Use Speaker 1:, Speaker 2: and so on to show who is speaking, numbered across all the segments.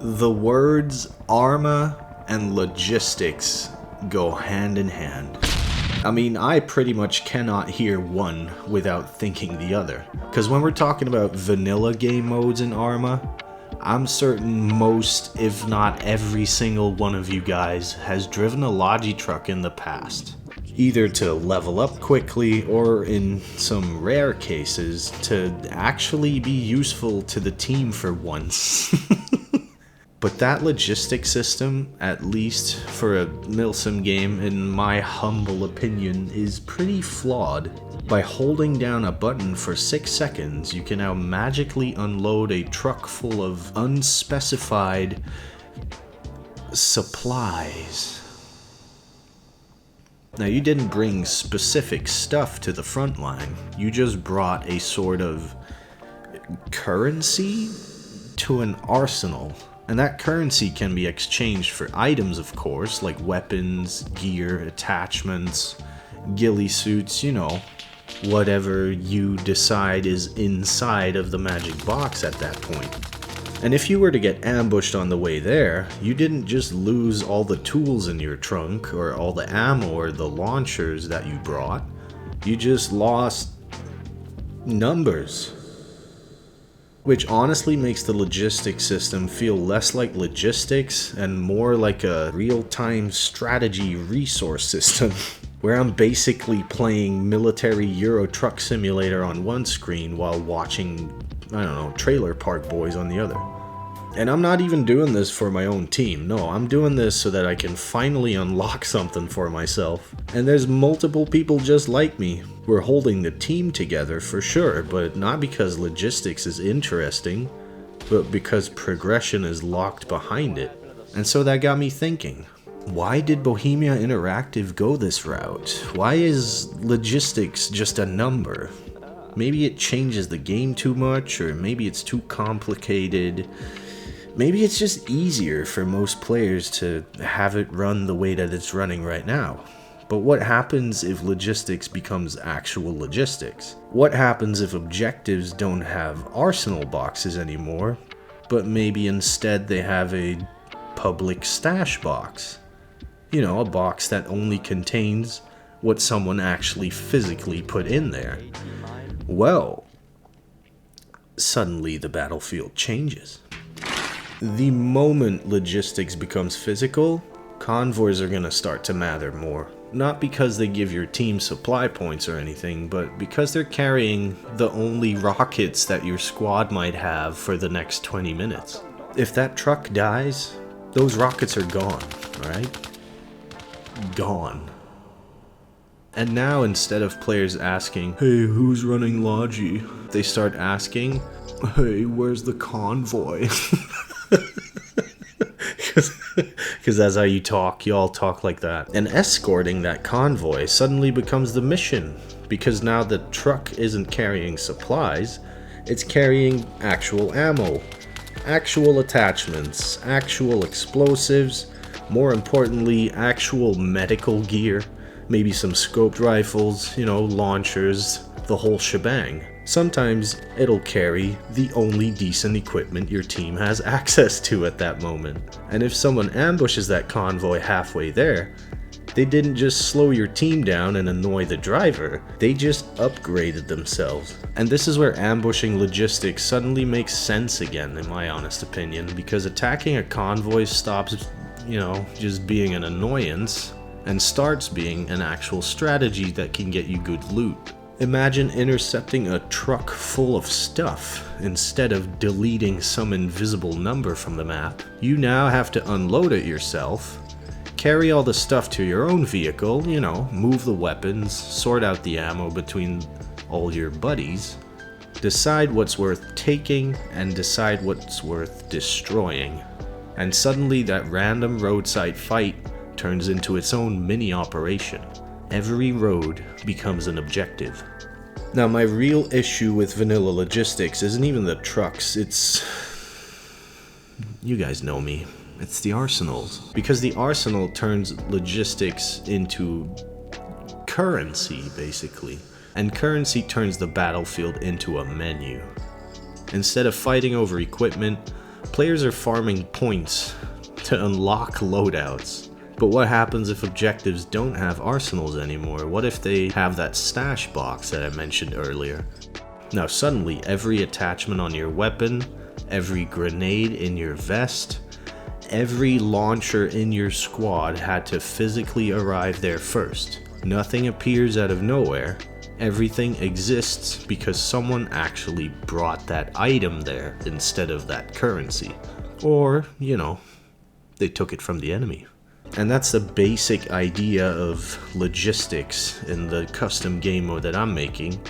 Speaker 1: The words Arma and logistics go hand in hand. I mean, I pretty much cannot hear one without thinking the other. Because when we're talking about vanilla game modes in Arma, I'm certain most, if not every single one of you guys has driven a Logi truck in the past. Either to level up quickly, or in some rare cases, to actually be useful to the team for once. But that logistics system, at least for a milsim game, in my humble opinion, is pretty flawed. By holding down a button for 6 seconds, you can now magically unload a truck full of unspecified supplies. Now, you didn't bring specific stuff to the front line, you just brought a sort of currency to an arsenal. And that currency can be exchanged for items, of course, like weapons, gear, attachments, ghillie suits, you know, whatever you decide is inside of the magic box at that point. And if you were to get ambushed on the way there, you didn't just lose all the tools in your trunk, or all the ammo or the launchers that you brought, you just lost numbers. Which honestly makes the logistics system feel less like logistics and more like a real-time strategy resource system, where I'm basically playing military Euro Truck Simulator on one screen while watching, I don't know, Trailer Park Boys on the other. And I'm not even doing this for my own team, no, I'm doing this so that I can finally unlock something for myself. And there's multiple people just like me. We're holding the team together for sure, but not because logistics is interesting, but because progression is locked behind it. And so that got me thinking, why did Bohemia Interactive go this route? Why is logistics just a number? Maybe it changes the game too much, or maybe it's too complicated. Maybe it's just easier for most players to have it run the way that it's running right now. But what happens if logistics becomes actual logistics? What happens if objectives don't have arsenal boxes anymore, but maybe instead they have a public stash box? You know, a box that only contains what someone actually physically put in there. Well, suddenly the battlefield changes. The moment logistics becomes physical, convoys are gonna start to matter more. Not because they give your team supply points or anything, but because they're carrying the only rockets that your squad might have for the next 20 minutes. If that truck dies, those rockets are gone, right? Gone. And now, instead of players asking, hey, who's running Logi? They start asking, hey, where's the convoy? Because that's how you talk, you all talk like that. And escorting that convoy suddenly becomes the mission, because now the truck isn't carrying supplies, it's carrying actual ammo, actual attachments, actual explosives, more importantly, actual medical gear, maybe some scoped rifles, you know, launchers, the whole shebang. Sometimes it'll carry the only decent equipment your team has access to at that moment. And if someone ambushes that convoy halfway there, they didn't just slow your team down and annoy the driver, they just upgraded themselves. And this is where ambushing logistics suddenly makes sense again, in my honest opinion, because attacking a convoy stops, you know, just being an annoyance and starts being an actual strategy that can get you good loot. Imagine intercepting a truck full of stuff instead of deleting some invisible number from the map. You now have to unload it yourself, carry all the stuff to your own vehicle, you know, move the weapons, sort out the ammo between all your buddies, decide what's worth taking, and decide what's worth destroying. And suddenly that random roadside fight turns into its own mini operation. Every road becomes an objective. Now, my real issue with vanilla logistics isn't even the trucks, it's... you guys know me. It's the arsenals. Because the arsenal turns logistics into currency, basically. And currency turns the battlefield into a menu. Instead of fighting over equipment, players are farming points to unlock loadouts. But what happens if objectives don't have arsenals anymore? What if they have that stash box that I mentioned earlier? Now suddenly every attachment on your weapon, every grenade in your vest, every launcher in your squad had to physically arrive there first. Nothing appears out of nowhere. Everything exists because someone actually brought that item there instead of that currency. Or, you know, they took it from the enemy. And that's the basic idea of logistics in the custom game mode that I'm making.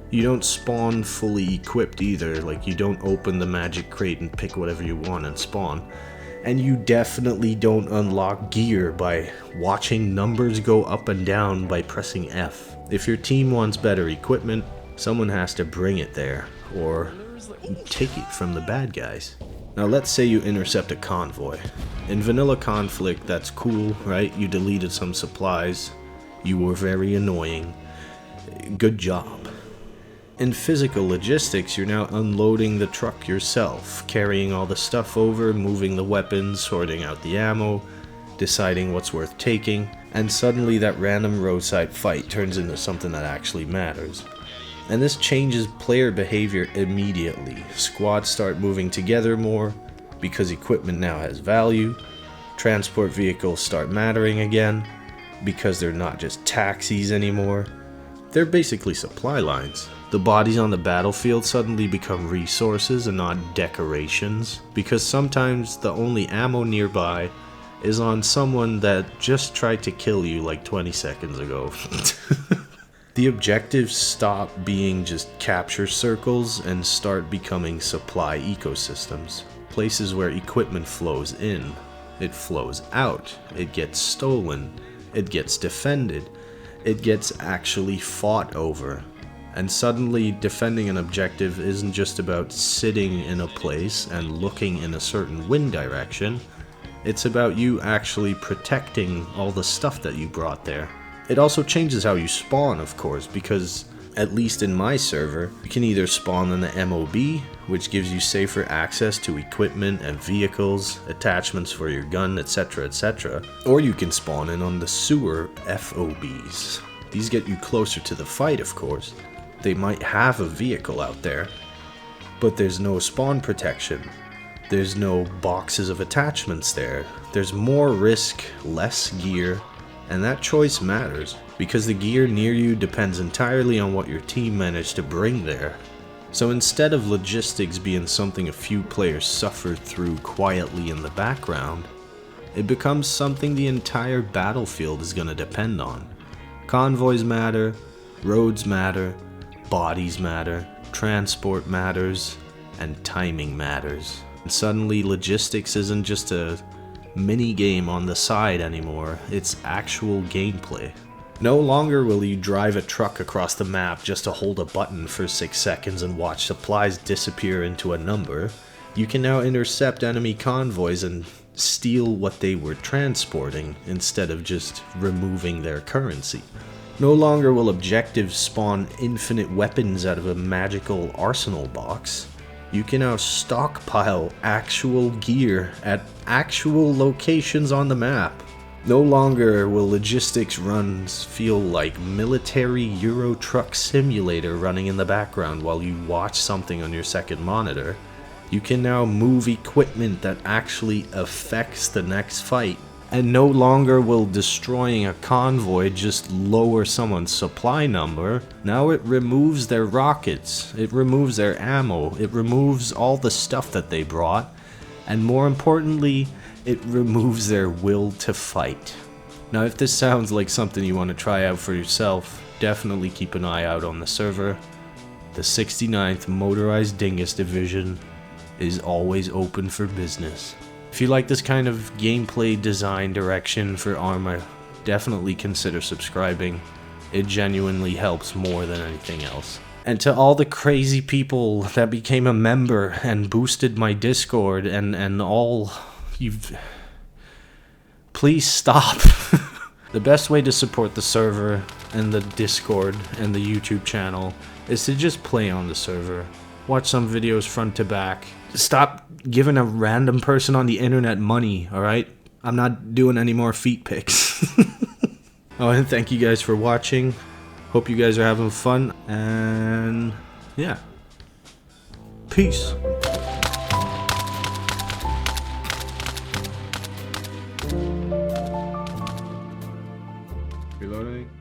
Speaker 1: You don't spawn fully equipped either, like you don't open the magic crate and pick whatever you want and spawn. And you definitely don't unlock gear by watching numbers go up and down by pressing F. If your team wants better equipment, someone has to bring it there, or take it from the bad guys. Now let's say you intercept a convoy. In vanilla conflict, that's cool, right? You deleted some supplies. You were very annoying. Good job. In physical logistics, you're now unloading the truck yourself, carrying all the stuff over, moving the weapons, sorting out the ammo, deciding what's worth taking, and suddenly that random roadside fight turns into something that actually matters. And this changes player behavior immediately. Squads start moving together more because equipment now has value. Transport vehicles start mattering again because they're not just taxis anymore. They're basically supply lines. The bodies on the battlefield suddenly become resources and not decorations, because sometimes the only ammo nearby is on someone that just tried to kill you like 20 seconds ago. The objectives stop being just capture circles and start becoming supply ecosystems. Places where equipment flows in, it flows out, it gets stolen, it gets defended, it gets actually fought over. And suddenly defending an objective isn't just about sitting in a place and looking in a certain wind direction. It's about you actually protecting all the stuff that you brought there. It also changes how you spawn, of course, because at least in my server, you can either spawn in the MOB, which gives you safer access to equipment and vehicles, attachments for your gun, etc, etc, or you can spawn in on the sewer FOBs. These get you closer to the fight, of course. They might have a vehicle out there, but there's no spawn protection. There's no boxes of attachments there. There's more risk, less gear, and that choice matters, because the gear near you depends entirely on what your team managed to bring there. So instead of logistics being something a few players suffer through quietly in the background, it becomes something the entire battlefield is going to depend on. Convoys matter, roads matter, bodies matter, transport matters, and timing matters. And suddenly logistics isn't just a mini game on the side anymore, it's actual gameplay. No longer will you drive a truck across the map just to hold a button for 6 seconds and watch supplies disappear into a number. You can now intercept enemy convoys and steal what they were transporting instead of just removing their currency. No longer will objectives spawn infinite weapons out of a magical arsenal box. You can now stockpile actual gear at actual locations on the map. No longer will logistics runs feel like military Euro Truck Simulator running in the background while you watch something on your second monitor. You can now move equipment that actually affects the next fight. And no longer will destroying a convoy just lower someone's supply number. Now it removes their rockets, it removes their ammo, it removes all the stuff that they brought, and more importantly, it removes their will to fight. Now if this sounds like something you want to try out for yourself, definitely keep an eye out on the server. The 69th Motorized Dingus Division is always open for business. If you like this kind of gameplay design direction for Arma, definitely consider subscribing. It genuinely helps more than anything else. And to all the crazy people that became a member and boosted my Discord and all, please stop. The best way to support the server and the Discord and the YouTube channel is to just play on the server. Watch some videos front to back. Stop giving a random person on the internet money, alright? I'm not doing any more feet pics. Oh, and thank you guys for watching. Hope you guys are having fun, and yeah. Peace. Reloading.